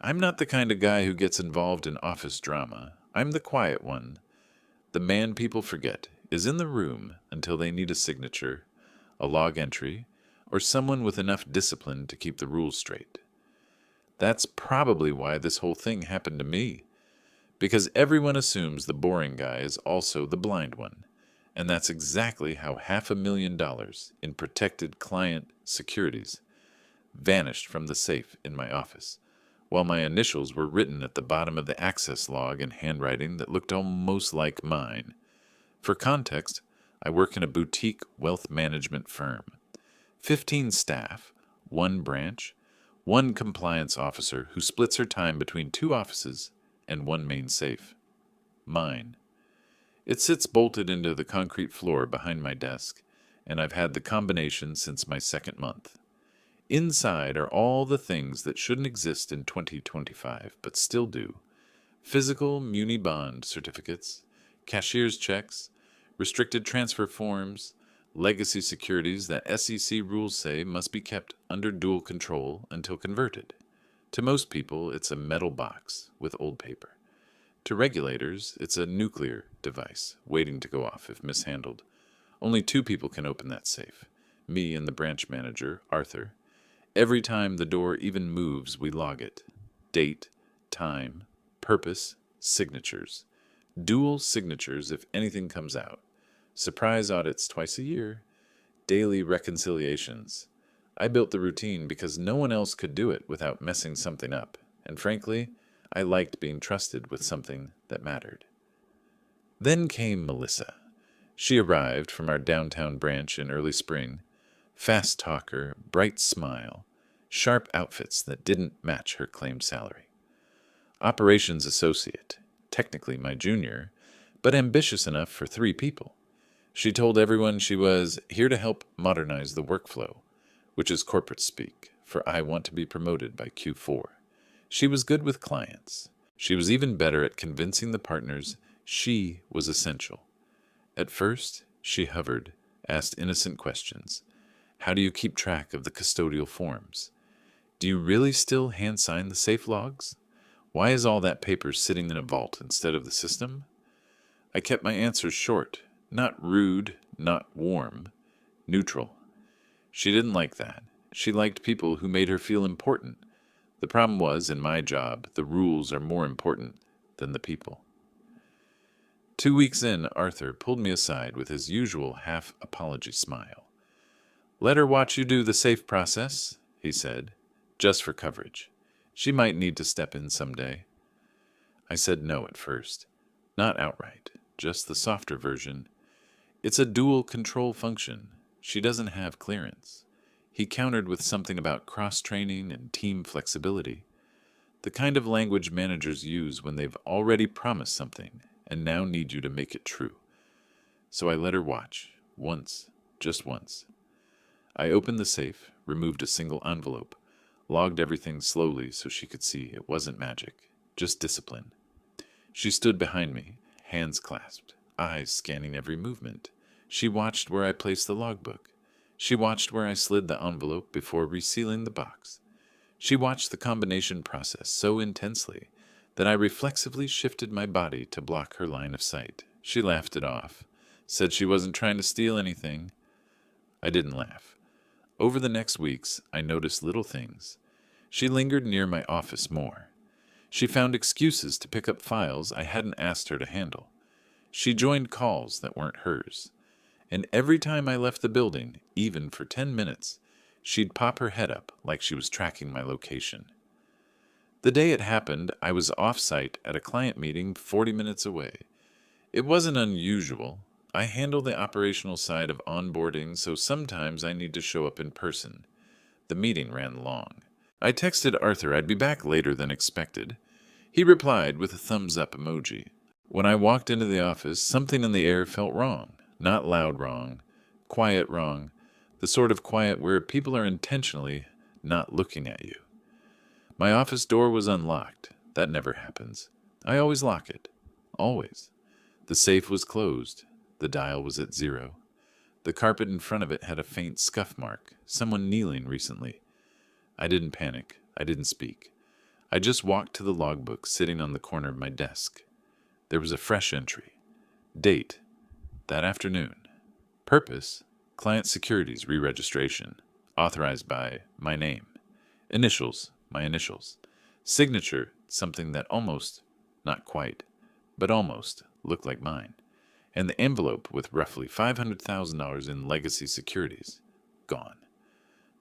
I'm not the kind of guy who gets involved in office drama. I'm the quiet one. The man people forget is in the room until they need a signature, a log entry, or someone with enough discipline to keep the rules straight. That's probably why this whole thing happened to me, because everyone assumes the boring guy is also the blind one. And that's exactly how $500,000 in protected client securities vanished from the safe in my office, while my initials were written at the bottom of the access log in handwriting that looked almost like mine. For context, I work in a boutique wealth management firm. 15 staff, one branch, one compliance officer who splits her time between two offices and one main safe. Mine. It sits bolted into the concrete floor behind my desk, and I've had the combination since my second month. Inside are all the things that shouldn't exist in 2025, but still do. Physical muni bond certificates, cashier's checks, restricted transfer forms, legacy securities that SEC rules say must be kept under dual control until converted. To most people, it's a metal box with old paper. To regulators, it's a nuclear device waiting to go off if mishandled. Only two people can open that safe, me and the branch manager, Arthur. Every time the door even moves, we log it. Date, time, purpose, signatures. Dual signatures if anything comes out. Surprise audits twice a year. Daily reconciliations. I built the routine because no one else could do it without messing something up. And frankly, I liked being trusted with something that mattered. Then came Melissa. She arrived from our downtown branch in early spring. Fast talker, bright smile, sharp outfits that didn't match her claimed salary. Operations associate, technically my junior, but ambitious enough for 3 people. She told everyone she was here to help modernize the workflow, which is corporate speak, for I want to be promoted by Q4. She was good with clients. She was even better at convincing the partners she was essential. At first, she hovered, asked innocent questions. How do you keep track of the custodial forms? Do you really still hand sign the safe logs? Why is all that paper sitting in a vault instead of the system? I kept my answers short, not rude, not warm, neutral. She didn't like that. She liked people who made her feel important. The problem was, in my job, the rules are more important than the people. 2 weeks in, Arthur pulled me aside with his usual half-apology smile. Let her watch you do the safe process, he said, just for coverage. She might need to step in someday. I said no at first. Not outright, just the softer version. It's a dual control function. She doesn't have clearance. He countered with something about cross-training and team flexibility. The kind of language managers use when they've already promised something and now need you to make it true. So I let her watch, once, just once. I opened the safe, removed a single envelope, logged everything slowly so she could see it wasn't magic, just discipline. She stood behind me, hands clasped, eyes scanning every movement. She watched where I placed the logbook. She watched where I slid the envelope before resealing the box. She watched the combination process so intensely that I reflexively shifted my body to block her line of sight. She laughed it off, said she wasn't trying to steal anything. I didn't laugh. Over the next weeks, I noticed little things. She lingered near my office more. She found excuses to pick up files I hadn't asked her to handle. She joined calls that weren't hers. And every time I left the building, even for 10 minutes, she'd pop her head up like she was tracking my location. The day it happened, I was off-site at a client meeting 40 minutes away. It wasn't unusual. I handle the operational side of onboarding, so sometimes I need to show up in person. The meeting ran long. I texted Arthur I'd be back later than expected. He replied with a thumbs-up emoji. When I walked into the office, something in the air felt wrong. Not loud wrong, quiet wrong, the sort of quiet where people are intentionally not looking at you. My office door was unlocked. That never happens. I always lock it. Always. The safe was closed. The dial was at 0. The carpet in front of it had a faint scuff mark, someone kneeling recently. I didn't panic. I didn't speak. I just walked to the logbook sitting on the corner of my desk. There was a fresh entry. Date, that afternoon. Purpose, Client Securities re-registration. Authorized by my name. Initials, my initials. Signature, something that almost, not quite, but almost, looked like mine. And the envelope with roughly $500,000 in legacy securities. Gone.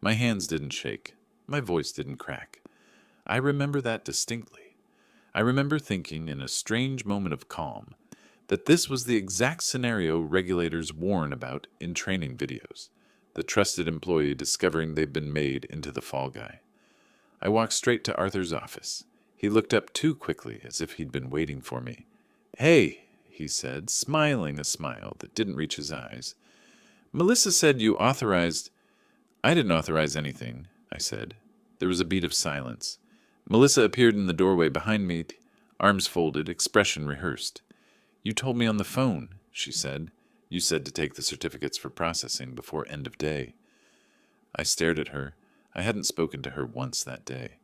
My hands didn't shake. My voice didn't crack. I remember that distinctly. I remember thinking in a strange moment of calm that this was the exact scenario regulators warn about in training videos, the trusted employee discovering they've been made into the fall guy. I walked straight to Arthur's office. He looked up too quickly, as if he'd been waiting for me. "Hey," he said, smiling a smile that didn't reach his eyes. "Melissa said you authorized—" "I didn't authorize anything," I said. There was a beat of silence. Melissa appeared in the doorway behind me, arms folded, expression rehearsed. "You told me on the phone," she said. "You said to take the certificates for processing before end of day." I stared at her. I hadn't spoken to her once that day.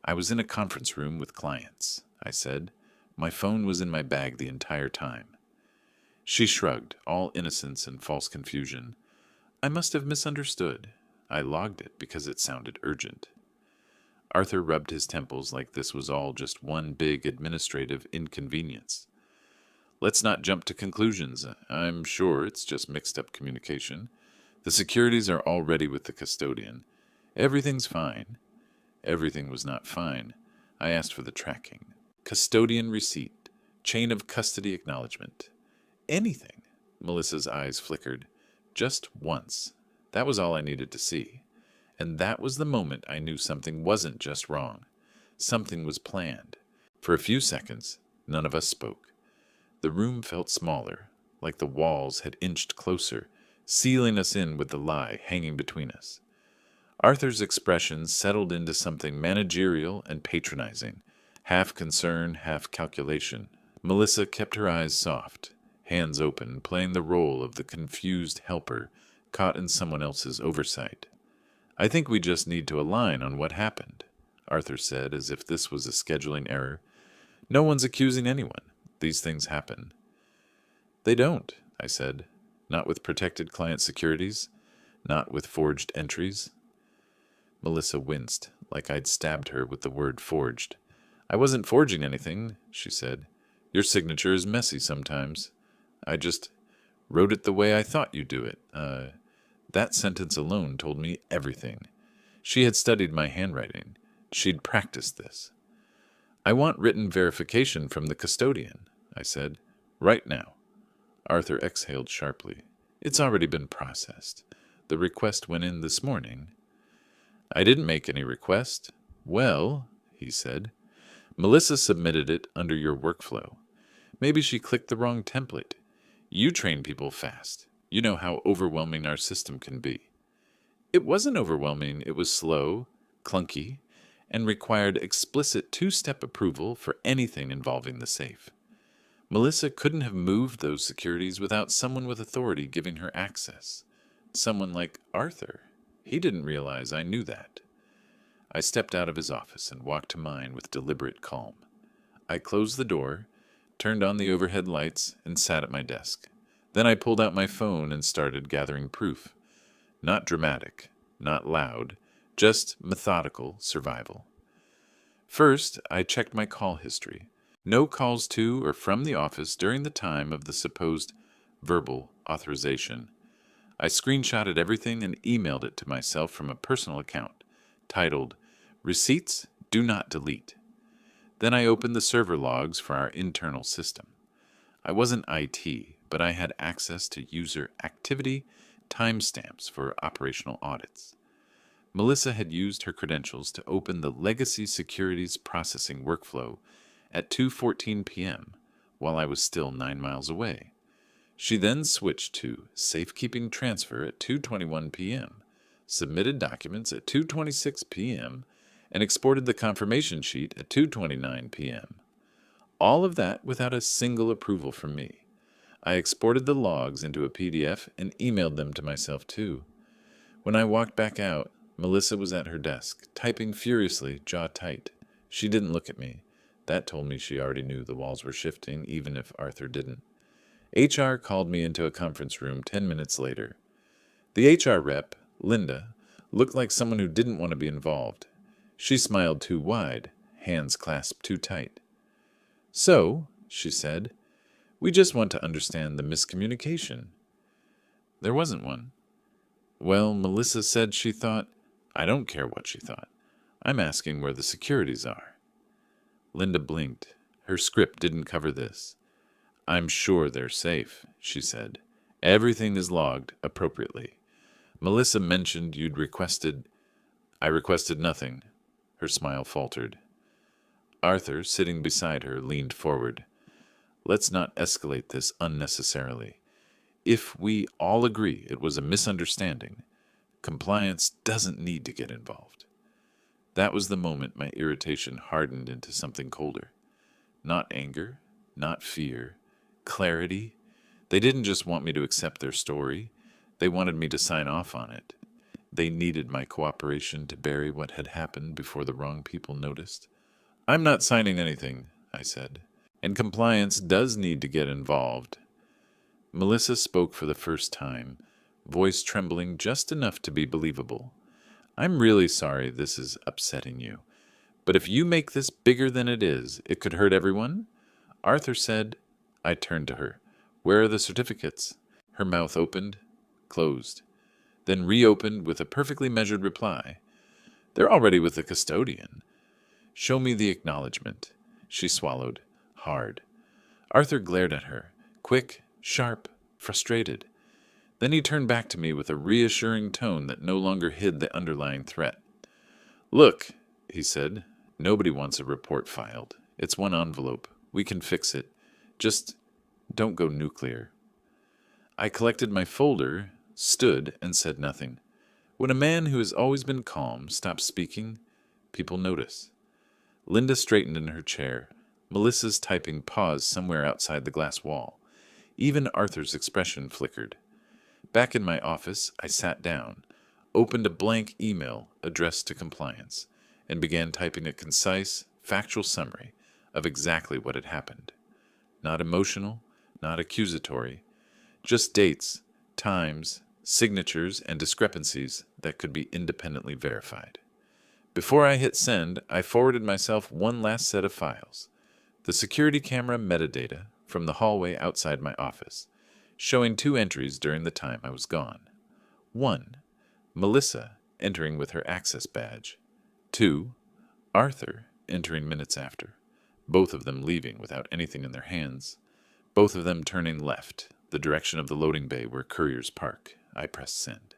"I was in a conference room with clients," I said. "My phone was in my bag the entire time." She shrugged, all innocence and false confusion. "I must have misunderstood. I logged it because it sounded urgent." Arthur rubbed his temples like this was all just one big administrative inconvenience. "Let's not jump to conclusions. I'm sure it's just mixed-up communication. The securities are already with the custodian. Everything's fine." Everything was not fine. I asked for the tracking. Custodian receipt. Chain of custody acknowledgement. Anything. Melissa's eyes flickered. Just once. That was all I needed to see. And that was the moment I knew something wasn't just wrong. Something was planned. For a few seconds, none of us spoke. The room felt smaller, like the walls had inched closer, sealing us in with the lie hanging between us. Arthur's expression settled into something managerial and patronizing, half concern, half calculation. Melissa kept her eyes soft, hands open, playing the role of the confused helper caught in someone else's oversight. "I think we just need to align on what happened," Arthur said, as if this was a scheduling error. "No one's accusing anyone. These things happen." "They don't," I said. "Not with protected client securities. Not with forged entries." Melissa winced, like I'd stabbed her with the word forged. "I wasn't forging anything," she said. "Your signature is messy sometimes. I just wrote it the way I thought you'd do it. That sentence alone told me everything. She had studied my handwriting. She'd practiced this. "I want written verification from the custodian," I said. "Right now." Arthur exhaled sharply. "It's already been processed. The request went in this morning." "I didn't make any request." "Well," he said, "Melissa submitted it under your workflow. Maybe she clicked the wrong template. You train people fast. You know how overwhelming our system can be." "It wasn't overwhelming. It was slow, clunky, and required explicit two-step approval for anything involving the safe. Melissa couldn't have moved those securities without someone with authority giving her access. Someone like Arthur. He didn't realize I knew that." I stepped out of his office and walked to mine with deliberate calm. I closed the door, turned on the overhead lights, and sat at my desk. Then I pulled out my phone and started gathering proof. Not dramatic, not loud, just methodical survival. First, I checked my call history. No calls to or from the office during the time of the supposed verbal authorization. I screenshotted everything and emailed it to myself from a personal account, titled, "Receipts Do Not Delete." Then I opened the server logs for our internal system. I wasn't IT, but I had access to user activity timestamps for operational audits. Melissa had used her credentials to open the legacy securities processing workflow at 2:14 p.m. while I was still 9 miles away. She then switched to safekeeping transfer at 2:21 p.m., submitted documents at 2:26 p.m., and exported the confirmation sheet at 2:29 p.m. All of that without a single approval from me. I exported the logs into a PDF and emailed them to myself too. When I walked back out, Melissa was at her desk, typing furiously, jaw tight. She didn't look at me. That told me she already knew the walls were shifting, even if Arthur didn't. HR called me into a conference room 10 minutes later. The HR rep, Linda, looked like someone who didn't want to be involved. She smiled too wide, hands clasped too tight. "So," she said, "we just want to understand the miscommunication." There wasn't one. Well, Melissa said she thought. I don't care what she thought. I'm asking where the securities are. Linda blinked. Her script didn't cover this. "I'm sure they're safe," she said. "Everything is logged appropriately. Melissa mentioned you'd requested—" "I requested nothing." Her smile faltered. Arthur, sitting beside her, leaned forward. "Let's not escalate this unnecessarily. If we all agree it was a misunderstanding, compliance doesn't need to get involved." That was the moment my irritation hardened into something colder. Not anger, not fear, clarity. They didn't just want me to accept their story. They wanted me to sign off on it. They needed my cooperation to bury what had happened before the wrong people noticed. "I'm not signing anything," I said. "And compliance does need to get involved." Melissa spoke for the first time, voice trembling just enough to be believable. "I'm really sorry this is upsetting you. But if you make this bigger than it is, it could hurt everyone." Arthur said. I turned to her. "Where are the certificates?" Her mouth opened, closed, then reopened with a perfectly measured reply. "They're already with the custodian." "Show me the acknowledgement." She swallowed, hard. Arthur glared at her, quick, sharp, frustrated. Then he turned back to me with a reassuring tone that no longer hid the underlying threat. "Look," he said, "nobody wants a report filed. It's one envelope. We can fix it. Just don't go nuclear." I collected my folder, stood, and said nothing. When a man who has always been calm stops speaking, people notice. Linda straightened in her chair. Melissa's typing paused somewhere outside the glass wall. Even Arthur's expression flickered. Back in my office, I sat down, opened a blank email addressed to compliance, and began typing a concise, factual summary of exactly what had happened. Not emotional, not accusatory, just dates, times, signatures, and discrepancies that could be independently verified. Before I hit send, I forwarded myself one last set of files. The security camera metadata from the hallway outside my office, showing 2 entries during the time I was gone. 1. Melissa entering with her access badge. 2. Arthur entering minutes after, both of them leaving without anything in their hands, both of them turning left, the direction of the loading bay where couriers park. I pressed send.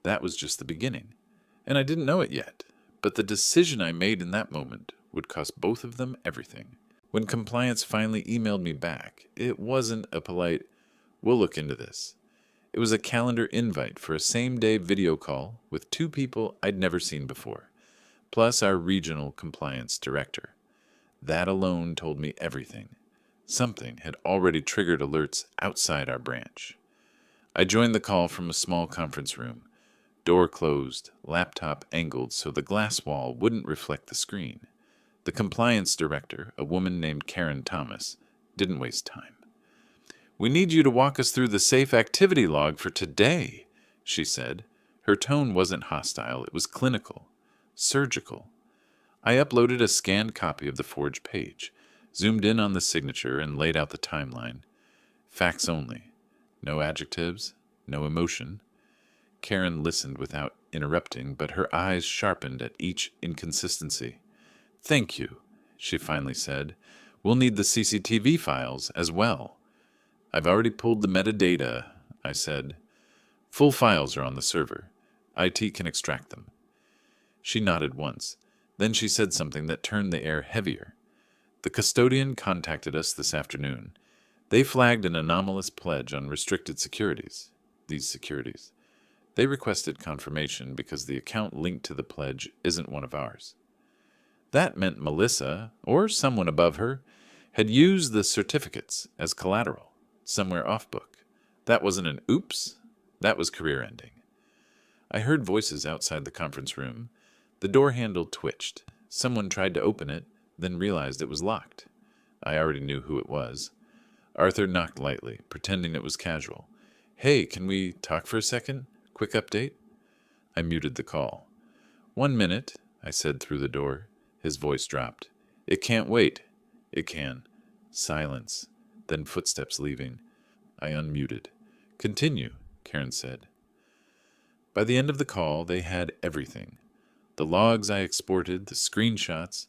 That was just the beginning, and I didn't know it yet, but the decision I made in that moment would cost both of them everything. When compliance finally emailed me back, it wasn't a polite, "We'll look into this." It was a calendar invite for a same-day video call with 2 people I'd never seen before, plus our regional compliance director. That alone told me everything. Something had already triggered alerts outside our branch. I joined the call from a small conference room. Door closed, laptop angled so the glass wall wouldn't reflect the screen. The compliance director, a woman named Karen Thomas, didn't waste time. "We need you to walk us through the safe activity log for today," she said. Her tone wasn't hostile, it was clinical, surgical. I uploaded a scanned copy of the forged page, zoomed in on the signature, and laid out the timeline. Facts only. No adjectives, no emotion. Karen listened without interrupting, but her eyes sharpened at each inconsistency. "Thank you," she finally said. "We'll need the CCTV files as well." "I've already pulled the metadata," I said. "Full files are on the server. IT can extract them." She nodded once. Then she said something that turned the air heavier. "The custodian contacted us this afternoon. They flagged an anomalous pledge on restricted securities, these securities. They requested confirmation because the account linked to the pledge isn't one of ours." That meant Melissa, or someone above her, had used the certificates as collateral, somewhere off-book. That wasn't an oops, that was career-ending. I heard voices outside the conference room. The door handle twitched. Someone tried to open it, then realized it was locked. I already knew who it was. Arthur knocked lightly, pretending it was casual. Hey, can we talk for a second? Quick update? I muted the call. 1 minute, I said through the door. His voice dropped. It can't wait. It can. Silence. Then footsteps leaving. I unmuted. Continue, Karen said. By the end of the call, they had everything. The logs I exported, the screenshots,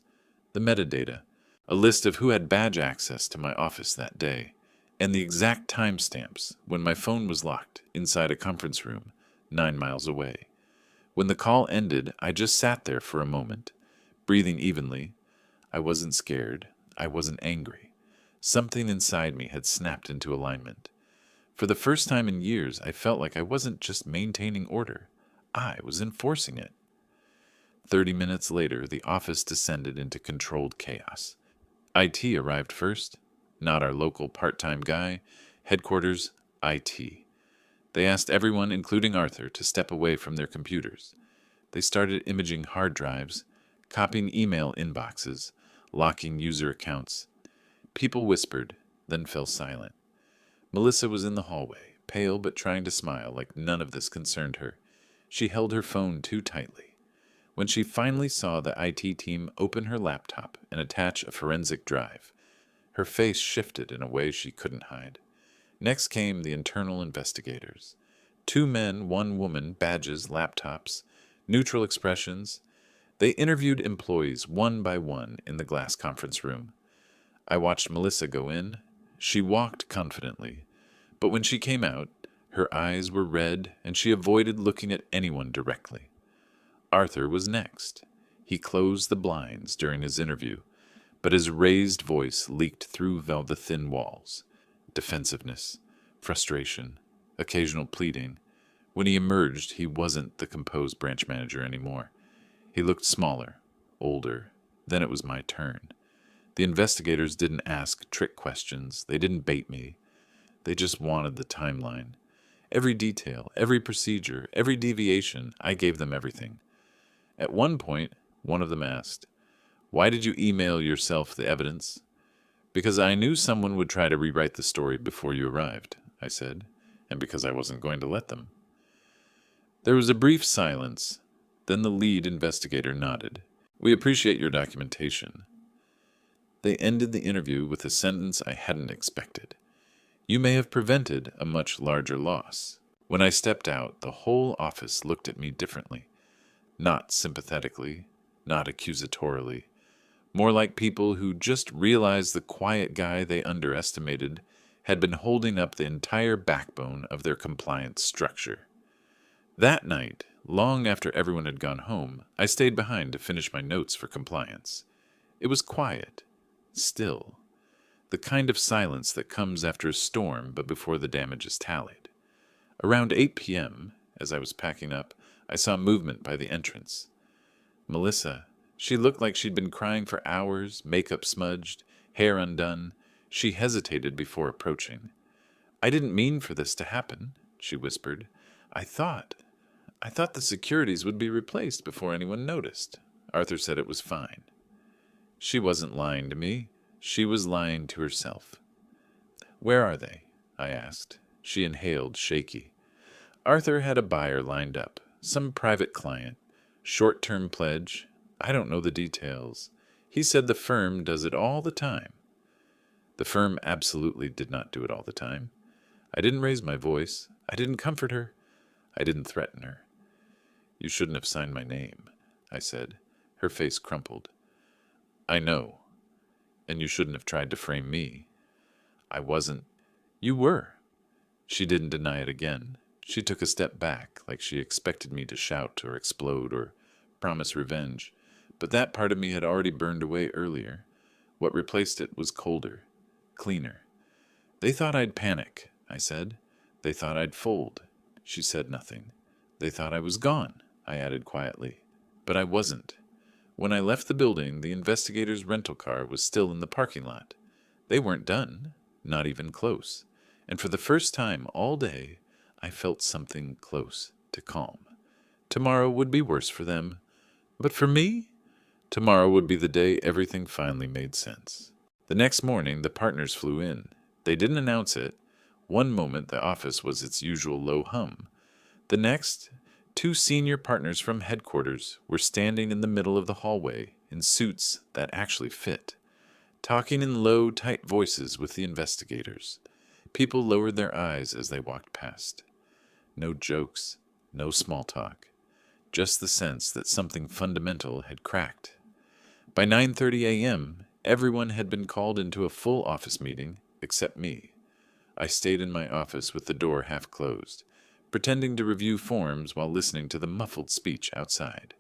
the metadata, a list of who had badge access to my office that day, and the exact timestamps when my phone was locked inside a conference room 9 miles away. When the call ended, I just sat there for a moment, breathing evenly. I wasn't scared. I wasn't angry. Something inside me had snapped into alignment. For the first time in years, I felt like I wasn't just maintaining order. I was enforcing it. 30 minutes later, the office descended into controlled chaos. IT arrived first, not our local part-time guy. Headquarters, IT. They asked everyone, including Arthur, to step away from their computers. They started imaging hard drives, copying email inboxes, locking user accounts. People whispered, then fell silent. Melissa was in the hallway, pale but trying to smile like none of this concerned her. She held her phone too tightly. When she finally saw the IT team open her laptop and attach a forensic drive, her face shifted in a way she couldn't hide. Next came the internal investigators. 2 men, 1 woman, badges, laptops, neutral expressions. They interviewed employees one by one in the glass conference room. I watched Melissa go in. She walked confidently, but when she came out, her eyes were red and she avoided looking at anyone directly. Arthur was next. He closed the blinds during his interview, but his raised voice leaked through the thin walls. Defensiveness, frustration, occasional pleading. When he emerged, he wasn't the composed branch manager anymore. He looked smaller, older. Then it was my turn. The investigators didn't ask trick questions. They didn't bait me. They just wanted the timeline. Every detail, every procedure, every deviation, I gave them everything. At one point, one of them asked, "Why did you email yourself the evidence?" "Because I knew someone would try to rewrite the story before you arrived," I said, "and because I wasn't going to let them." There was a brief silence. Then the lead investigator nodded. "We appreciate your documentation." They ended the interview with a sentence I hadn't expected. "You may have prevented a much larger loss." When I stepped out, the whole office looked at me differently. Not sympathetically, not accusatorily. More like people who just realized the quiet guy they underestimated had been holding up the entire backbone of their compliance structure. That night, long after everyone had gone home, I stayed behind to finish my notes for compliance. It was quiet, still, the kind of silence that comes after a storm but before the damage is tallied. Around 8 p.m., as I was packing up, I saw movement by the entrance. Melissa. She looked like she'd been crying for hours, makeup smudged, hair undone. She hesitated before approaching. "I didn't mean for this to happen," she whispered. I thought the Securities would be replaced before anyone noticed. Arthur said it was fine." She wasn't lying to me. She was lying to herself. "Where are they?" I asked. She inhaled, shaky. "Arthur had a buyer lined up, some private client, short-term pledge. I don't know the details. He said the firm does it all the time." The firm absolutely did not do it all the time. I didn't raise my voice. I didn't comfort her. I didn't threaten her. "You shouldn't have signed my name," I said. Her face crumpled. "I know. And you shouldn't have tried to frame me." "I wasn't." "You were." She didn't deny it again. She took a step back, like she expected me to shout or explode or promise revenge. But that part of me had already burned away earlier. What replaced it was colder, cleaner. "They thought I'd panic," I said. "They thought I'd fold." She said nothing. "They thought I was gone," I added quietly. But I wasn't. When I left the building, the investigators' rental car was still in the parking lot. They weren't done, not even close. And for the first time all day, I felt something close to calm. Tomorrow would be worse for them. But for me, Tomorrow would be the day everything finally made sense. The next morning, the partners flew in. They didn't announce it. One moment, the office was its usual low hum. The next, two senior partners from headquarters were standing in the middle of the hallway in suits that actually fit, talking in low, tight voices with the investigators. People lowered their eyes as they walked past. No jokes, no small talk, just the sense that something fundamental had cracked. By 9:30 a.m., everyone had been called into a full office meeting except me. I stayed in my office with the door half closed, pretending to review forms while listening to the muffled speech outside.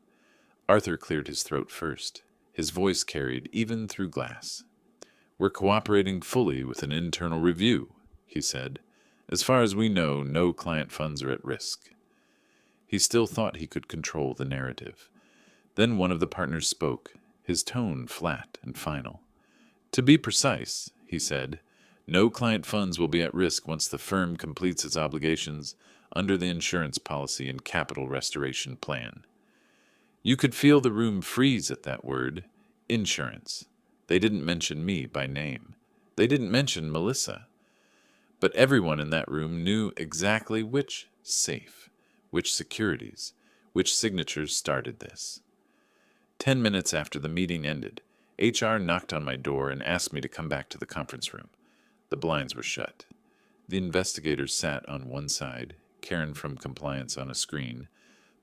Arthur cleared his throat first. His voice carried even through glass. "We're cooperating fully with an internal review," he said. "As far as we know, no client funds are at risk." He still thought he could control the narrative. Then one of the partners spoke, his tone flat and final. "To be precise," he said, "no client funds will be at risk once the firm completes its obligations under the insurance policy and capital restoration plan." You could feel the room freeze at that word, insurance. They didn't mention me by name. They didn't mention Melissa. But everyone in that room knew exactly which safe, which securities, which signatures started this. 10 minutes after the meeting ended, HR knocked on my door and asked me to come back to the conference room. The blinds were shut. The investigators sat on one side, Karen from compliance on a screen,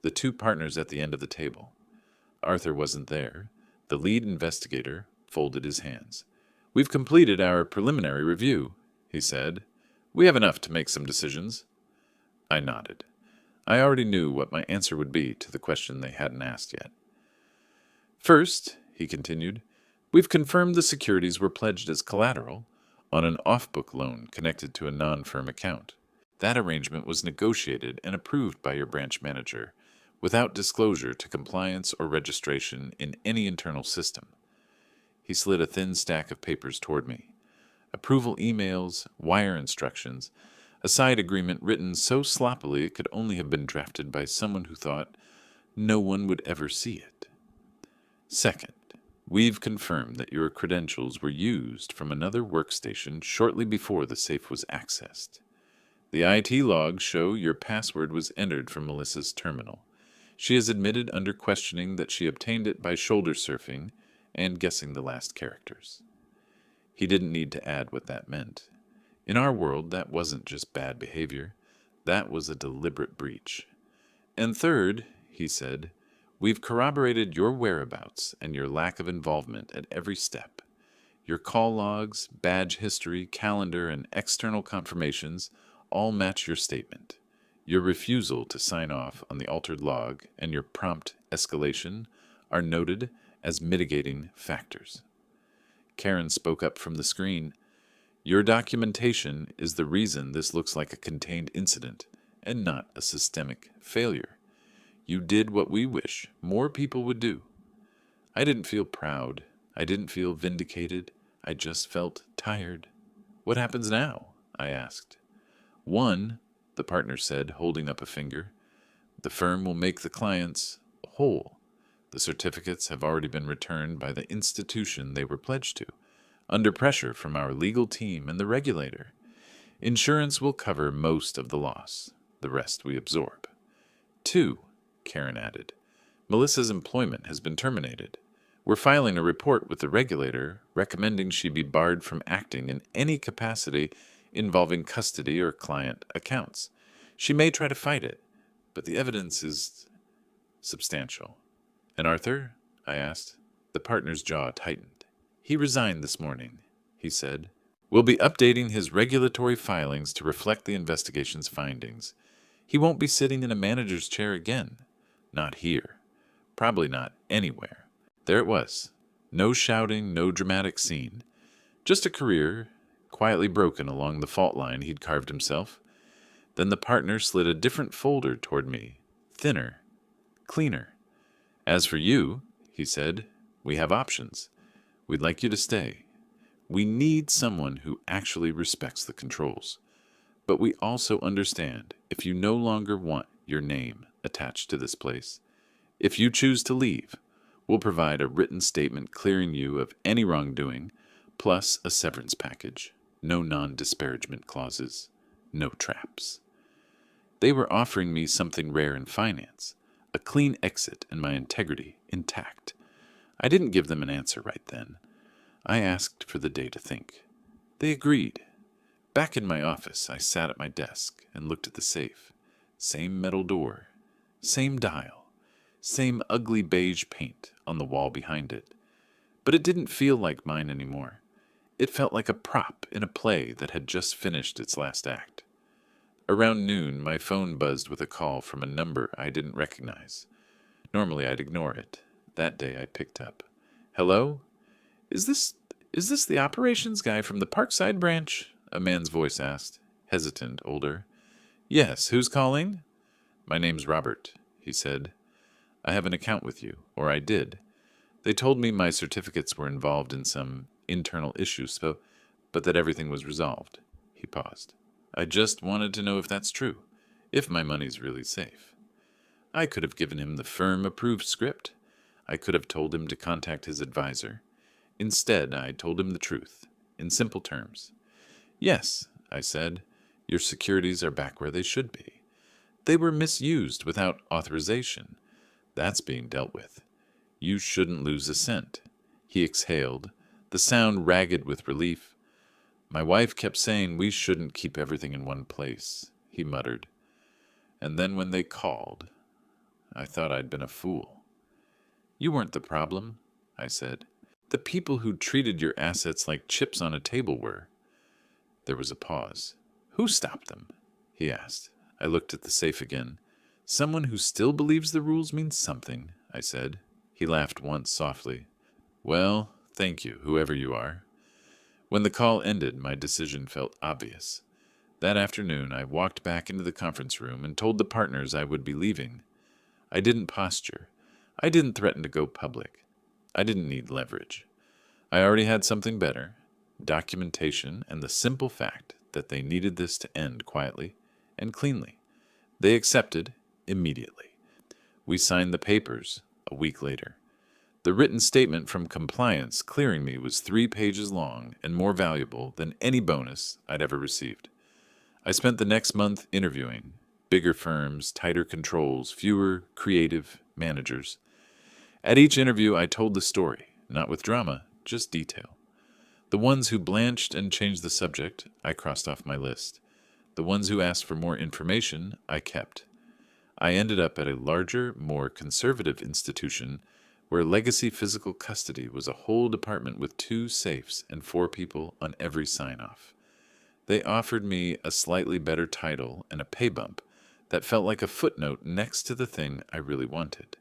the two partners at the end of the table. Arthur wasn't there. The lead investigator folded his hands. "We've completed our preliminary review," he said. "We have enough to make some decisions." I nodded. I already knew what my answer would be to the question they hadn't asked yet. "First," he continued, "we've confirmed the securities were pledged as collateral on an off-book loan connected to a non-firm account. That arrangement was negotiated and approved by your branch manager, without disclosure to compliance or registration in any internal system." He slid a thin stack of papers toward me. Approval emails, wire instructions, a side agreement written so sloppily it could only have been drafted by someone who thought no one would ever see it. "Second, we've confirmed that your credentials were used from another workstation shortly before the safe was accessed. The IT logs show your password was entered from Melissa's terminal. She has admitted under questioning that she obtained it by shoulder surfing and guessing the last characters." He didn't need to add what that meant. In our world, that wasn't just bad behavior. That was a deliberate breach. "And third," he said, "we've corroborated your whereabouts and your lack of involvement at every step. Your call logs, badge history, calendar, and external confirmations all match your statement. Your refusal to sign off on the altered log and your prompt escalation are noted as mitigating factors." Karen spoke up from the screen. "Your documentation is the reason this looks like a contained incident and not a systemic failure. You did what we wish more people would do." I didn't feel proud. I didn't feel vindicated. I just felt tired. "What happens now?" I asked. "One," the partner said, holding up a finger, "the firm will make the clients whole. The certificates have already been returned by the institution they were pledged to, under pressure from our legal team and the regulator. Insurance will cover most of the loss. The rest we absorb. Two," Karen added, "Melissa's employment has been terminated. We're filing a report with the regulator recommending she be barred from acting in any capacity involving custody or client accounts. She may try to fight it, but the evidence is substantial." "And Arthur?" I asked. The partner's jaw tightened. "He resigned this morning," he said. "We'll be updating his regulatory filings to reflect the investigation's findings. He won't be sitting in a manager's chair again. Not here. Probably not anywhere." There it was. No shouting, no dramatic scene. Just a career, quietly broken along the fault line he'd carved himself. Then the partner slid a different folder toward me, thinner, cleaner. "As for you," he said, "we have options. We'd like you to stay. We need someone who actually respects the controls. But we also understand if you no longer want your name attached to this place. If you choose to leave, We'll provide a written statement clearing you of any wrongdoing, plus a severance package. No non-disparagement clauses. No traps. They were offering me something rare in finance, a clean exit and my integrity intact. I didn't give them an answer right then. I asked for the day to think. They agreed. Back in my office, I sat at my desk and looked at the safe. Same metal door, same dial, same ugly beige paint on the wall behind it. But it didn't feel like mine anymore. It felt like a prop in a play that had just finished its last act. Around noon, my phone buzzed with a call from a number I didn't recognize. Normally, I'd ignore it. That day, I picked up. Hello? Is this the operations guy from the Parkside branch? A man's voice asked, hesitant, older. Yes, who's calling? My name's Robert, he said. I have an account with you, or I did. They told me my certificates were involved in some internal issues, but that everything was resolved. He paused. I just wanted to know if that's true, if my money's really safe. I could have given him the firm-approved script. I could have told him to contact his advisor. Instead, I told him the truth, in simple terms. Yes, I said, your securities are back where they should be. They were misused without authorization. That's being dealt with. You shouldn't lose a cent. He exhaled, the sound ragged with relief. My wife kept saying we shouldn't keep everything in one place, he muttered. And then when they called, I thought I'd been a fool. You weren't the problem, I said. The people who treated your assets like chips on a table were. There was a pause. Who stopped them? He asked. I looked at the safe again. Someone who still believes the rules means something, I said. He laughed once softly. Well, thank you, whoever you are. When the call ended, my decision felt obvious. That afternoon, I walked back into the conference room and told the partners I would be leaving. I didn't posture. I didn't threaten to go public. I didn't need leverage. I already had something better, documentation and the simple fact that they needed this to end quietly and cleanly. They accepted immediately. We signed the papers a week later. The written statement from compliance clearing me was 3 pages long and more valuable than any bonus I'd ever received. I spent the next month interviewing bigger firms, tighter controls, fewer creative managers. At each interview, I told the story, not with drama, just detail. The ones who blanched and changed the subject, I crossed off my list. The ones who asked for more information, I kept. I ended up at a larger, more conservative institution where legacy physical custody was a whole department with 2 safes and 4 people on every sign-off. They offered me a slightly better title and a pay bump that felt like a footnote next to the thing I really wanted.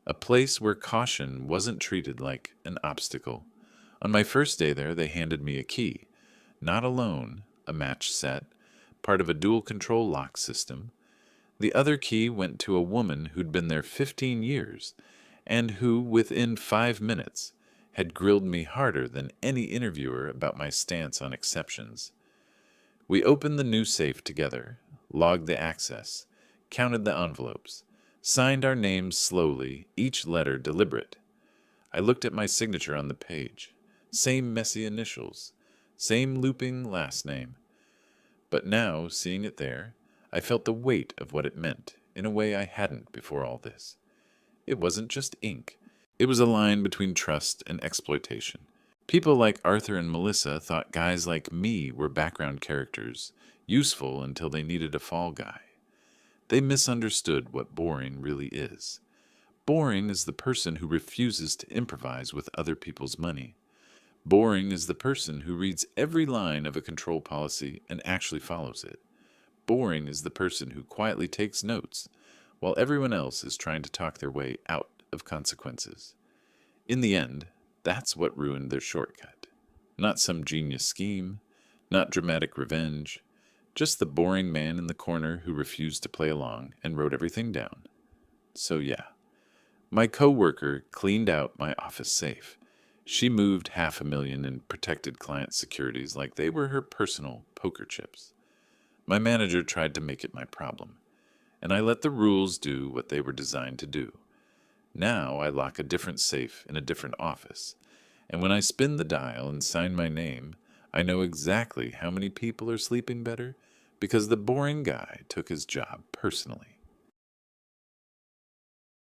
A place where caution wasn't treated like an obstacle. On my first day there, they handed me a key. Not alone, a match set, part of a dual control lock system. The other key went to a woman who'd been there 15 years and who, within 5 minutes, had grilled me harder than any interviewer about my stance on exceptions. We opened the new safe together, logged the access, counted the envelopes, signed our names slowly, each letter deliberate. I looked at my signature on the page. Same messy initials, same looping last name. But now, seeing it there, I felt the weight of what it meant in a way I hadn't before all this. It wasn't just ink. It was a line between trust and exploitation. People like Arthur and Melissa thought guys like me were background characters, useful until they needed a fall guy. They misunderstood what boring really is. Boring is the person who refuses to improvise with other people's money. Boring is the person who reads every line of a control policy and actually follows it. Boring is the person who quietly takes notes while everyone else is trying to talk their way out of consequences. In the end, that's what ruined their shortcut. Not some genius scheme, not dramatic revenge, just the boring man in the corner who refused to play along and wrote everything down. So yeah, my coworker cleaned out my office safe. She moved $500,000 in protected client securities like they were her personal poker chips. My manager tried to make it my problem, and I let the rules do what they were designed to do. Now I lock a different safe in a different office, and when I spin the dial and sign my name, I know exactly how many people are sleeping better because the boring guy took his job personally.